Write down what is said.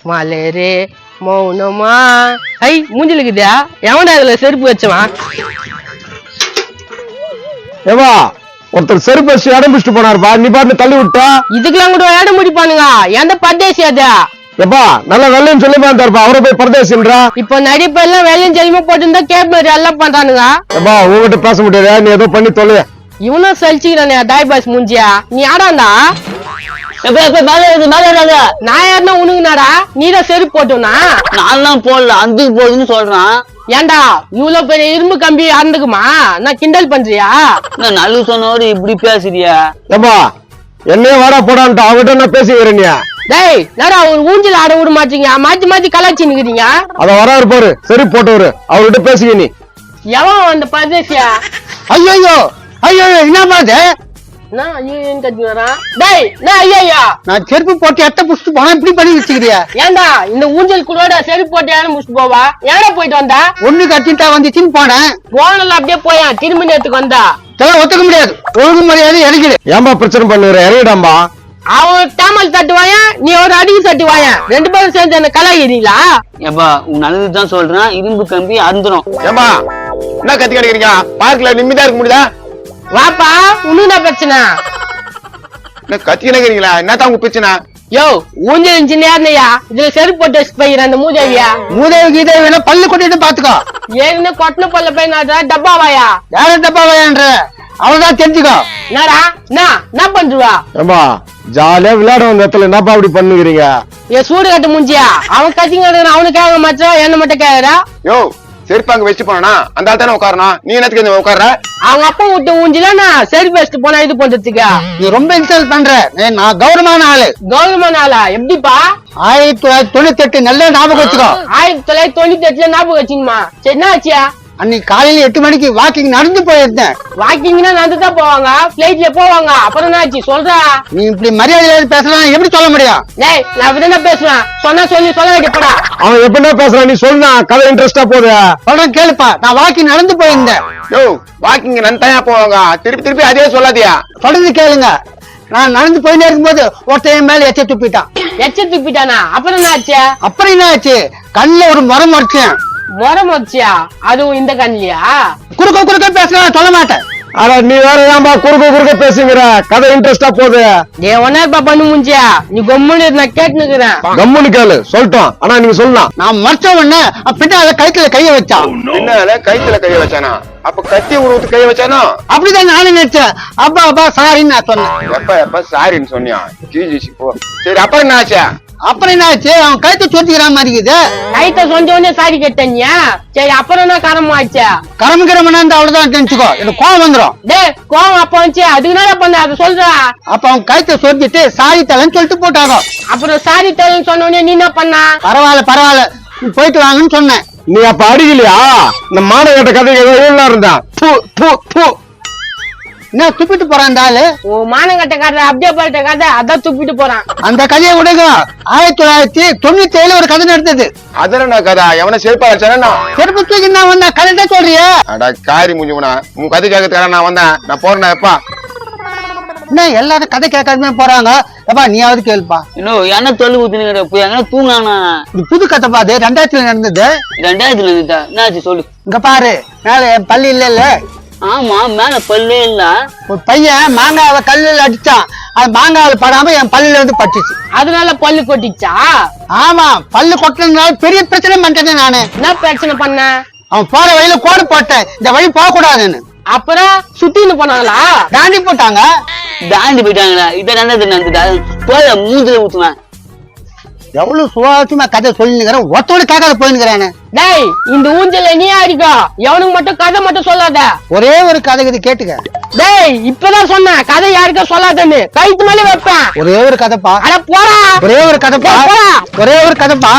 மலரே மௌனமா ஐ மூஞ்சிலுக்குதா எவன்டா இதுல செருப்பு வச்சவன்? ஏவா ஒருத்தர் செருப்பு வச்சு இடம் பிடிச்சிட்டு போனாருப்பா, நீ பாட்டு தள்ளி விட்டா. இதுக்கெல்லாம் கூட இடம் முடிப்பானுங்க. எந்த பரதேசி அது? எப்பா நல்லா வெள்ளையும் சொல்லி பாருப்பா, அவரை போய் பரதேசின்றா. இப்ப நடிப்பு எல்லாம் வெள்ளையும் செல்லிமா போட்டு கேப் மாதிரி எல்லாம் பண்றானுங்க. எப்பா உங்ககிட்ட பேச முடியாது, நீ ஏதோ பண்ணி தொலைய. இவனும் சலிச்சுக்கிறானே டாய்பாஸ் மூஞ்சியா. நீ ஆடாண்டா நான் யாருன்னா உனக்குனாடா? நீதான் செருப்பு போட்டுனா? நான் தான் போடல, அந்துக்கு போகுதுன்னு சொல்றான். ஏண்டா இவ்வளவு பெரிய இரும்பு கம்பி அறந்துக்குமா? நான் கிண்டல் பண்றியா? நான் நல்ல சொன்னோடு இப்படி பேசுறியா? எப்பா என்னையே வாடா போடான்ட்டு அவகிட்ட நான் பேசிக்கிறேன். டேய் நேரா ஒரு ஊஞ்சில ஆட விட மாட்டீங்க, மாத்தி மாத்தி கலாச்சி நிக்கிறீங்க. அத வராரு பாரு, செருப்பு போட்டவரு, அவர்கிட்ட பேசிக்க. நீ எவன் அந்த பரதேசியா? ஐயோ ஐயோ என்ன பாது நான் ஐயோ கத்துறான். டேய் நான் ஐயா நான் செருப்பு போட்டு எத்த புடிச்சிட்டு போனா இப்படி பண்ணி வச்சுக்கிறியா? ஏண்டா இந்த ஊஞ்சல் கூட செருப்பு போட்டு யாரும் முடிச்சுட்டு போவா? ஏடா போயிட்டு வந்தா? ஒண்ணு கட்டிட்டா வந்துச்சுன்னு போனேன். போனல அப்படியே போயா திரும்பி நேரத்துக்கு வந்தா ஒத்துக்க முடியாது. ஒழுங்கு மரியாதை இறங்கிடு. ஏன்பா பிரச்சனை பண்ணுற? இறங்கிடாம்பா. அவன் தாமல் தட்டுவாயா, நீ ஒரு அடிக்கு தட்டுவாயா, ரெண்டு பேரும் சேர்ந்து என்ன கலாகிறீங்களா? ஏப்பா உன் நல்லதுதான் சொல்றேன், இரும்பு கம்பி அறுந்துரும். ஏமா என்ன கத்தி கிடைக்கிறீங்க? பார்க்கல நிம்மதியா இருக்க முடியுதா? வாப்பா உனக்கு என்ன பிரச்சனை? கத்தி கிடைக்கிறீங்களா? என்னதான் உங்க பிரச்சனை? யோ ஊஞ்சல் இன்ஜினியர்னையா இதுல செருப்பு போட்டு வச்சு போயிற அந்த மூதேவியா? மூதேவி கீதேவி வேணா பல்லு கொட்டிட்டு பாத்துக்கோ. ஏன்னு கொட்டின பல்ல போய் நான் டப்பாவாயா? யார டப்பாவாயான்ற அவதான் தெரிஞ்சுக்கோ. என்னடா என்ன பண்றா? ஏம்பா ஜாலியா விளையாட வந்த இடத்துல என்னப்பா அப்படி பண்ணுகிறீங்க? ஏ சூடு கட்டு மூஞ்சியா, அவன் கத்திங்க அவனுக்காக மாத்திரம் என்ன மட்டும் கேக்குறா? யோ செருப்பு அங்க வச்சு போனா அந்த ஆள் தானே உட்காரணும், நீ என்னத்துக்கு உட்கார? அவங்க அப்பா விட்டு ஊஞ்சில நான் செருப்பு வச்சுட்டு போனா இது பண்றதுக்கா? நீ ரொம்ப இன்சல்ட் பண்ற. நான் கௌரவமான ஆளு. கௌரவமான ஆளா? எப்படிப்பா? 1998 நல்ல ஞாபகம் வச்சுக்கோ. 1998 ஞாபகம் வச்சுங்கம்மா. சரி என்ன ஆச்சியா? அன்னைக்கு காலையில 8 மணிக்கு வாக்கிங் நடந்து போயிருந்தேன். வாக்கிங்னா நடந்துதான் போவாங்க, பிளைட்ல போவாங்க. அப்புறம் என்ன ஆச்சு சொல்றா? நீ இப்படி மரியாதை பேசலாம் எப்படி சொல்ல முடியும்? டேய் நான் அப்படிதான் பேசுவேன், சொன்னா சொல்லி சொல்ல வேண்டியப்படா. அவன் எப்படின்னா பேசுறான், நீ சொல்லுனா கதை இன்ட்ரெஸ்டா போகுது. சொல்றேன் கேளுப்பா, நான் வாக்கிங் நடந்து போயிருந்தேன். யோ வாக்கிங் நன்மையா போவாங்க, திருப்பி திருப்பி அதே சொல்லாதியா. சொல்றது கேளுங்க. நான் நடந்து போயிட்டே இருக்கும்போது ஒருத்தன் மேல எச்ச துப்பிட்டான். எச்ச துப்பிட்டானா? அப்புறம் என்ன ஆச்சு? அப்புறம் என்ன ஆச்சு? கண்ணுல ஒரு முறம் மறைச்சேன். முறம் வச்சியா? அதுவும் இந்த கண்ணியா? குறுக்க பேசலாம் சொல்ல மாட்டேன். ஆனா நீ வேற ஏன்பா குறுக்க பேசுங்கிற? கதை இன்ட்ரெஸ்டா போகுது. நீ ஒன்னாப்பா பண்ணு முஞ்சியா, நீ கம்முன்னு நான் கேட்டுனுக்குறேன். கம்முன்னு கேளு சொல்லிட்டோம். ஆனா நீங்க சொல்லலாம் நான் மறைச்ச உடனே பின்னால கைத்துல கைய வச்சான். பின்னால கைத்துல கைய வச்சானா? அப்ப கத்தி உருவத்து கைய வச்சானா? அப்படிதான் நானும் நினைச்சேன். அப்பா சாரின்னு நான் சொன்னேன். எப்ப சாரின்னு சொன்னியா? சரி அப்புறம் என்ன ஆச்சு? அப்புறம் என்ன ஆச்சு? அவன் கைத்த சொத்திக்கிற மாதிரி இருக்குது. கைத்த சொந்த உடனே சாரி கேட்டீங்க. சரி அப்புறம் என்ன காரணம் ஆச்சு? கிரமணா இருந்தா அவ்வளவுதான் தெரிஞ்சுக்கோ, எனக்கு கோவம் வந்துடும். டேய் கோவம் அப்ப வந்துச்சு, அதுக்கு என்ன பண்ண அதை சொல்றா? அப்ப அவன் கைத்த சொத்திட்டு சாரி தலன்னு சொல்லிட்டு போட்டாங்க. அப்புறம் சாரி தலன்னு சொன்ன உடனே நீ என்ன பண்ண? பரவாயில்ல போயிட்டு வாங்கன்னு சொன்னேன். நீ அப்ப அடிக்கலையா? இந்த மாட கேட்ட கதை இருந்தான். என்ன துப்பிட்டு போறான் அந்த ஆளு? ஓ மானங்கட்ட கதை, அப்படியே போயிட்ட கதை, அதான் துப்பிட்டு போறான். அந்த கதையை விடுங்க. 1997 ஒரு கதை நடந்தது. அதன கதை எவன செருப்பா வச்சானா? செருப்பு தூக்கி நான் வந்தேன். கதை தான் சொல்றியா? அட காரி முடிஞ்சுனா உன் கதை கேட்கறதுக்காக நான் வந்தேன். நான் போறேன். எப்பா என்ன எல்லாரும் கதை கேட்காம போறாங்க? எப்பா நீயாவது கேளுப்பா. இன்னும் என்ன தொழில் ஊத்தினுங்கிற போய் அங்க தூங்கானா? இது புது கதை பாது, 2000 நடந்தது. 2000 இருந்துட்டா என்னாச்சு சொல்லு. இங்க பாரு, மேல என் பள்ளி இல்ல. ஆமா மேல பல்லே இல்ல. ஒரு பையன் மாங்காவை கல்லுல அடிச்சான். அது மாங்காவில படாம என் பல்லுல இருந்து பட்டுச்சு. அதனால பல்லு கொட்டிச்சா? ஆமா, பல்லு கொட்டினதுனால பெரிய பிரச்சனை பண்ணிட்டேன் நானு. என்ன பிரச்சனை பண்ண? அவன் போற வழியில கோடு போட்டேன், இந்த வழி போக கூடாதுன்னு. அப்புறம் சுத்தின்னு போனாங்களா? தாண்டி போட்டாங்க. தாண்டி போயிட்டாங்களா? இதான் நல்லது நடந்துட்டா போய மூஞ்சில ஊத்துவேன். எவ்வளவு சுவாரஸ்யமா கதை சொல்லினுக்கிறேன், ஒத்தோடு கேட்காத போயினுக்கிறேன். டேய் இந்த ஊஞ்சல நீ அடிக்கும், எவனுக்கு மட்டும் கதை மட்டும் சொல்லாத. ஒரே ஒரு கதை இது கேட்டுக்க. டேய் இப்பதான் சொன்னேன் கதை யாருக்கும் சொல்லாதன்னு, கைத்து மேலே வைப்பேன். ஒரே ஒரு கதைப்பா. அட போடா. ஒரே ஒரு கதைப்பா. ஒரே ஒரு கதைப்பா.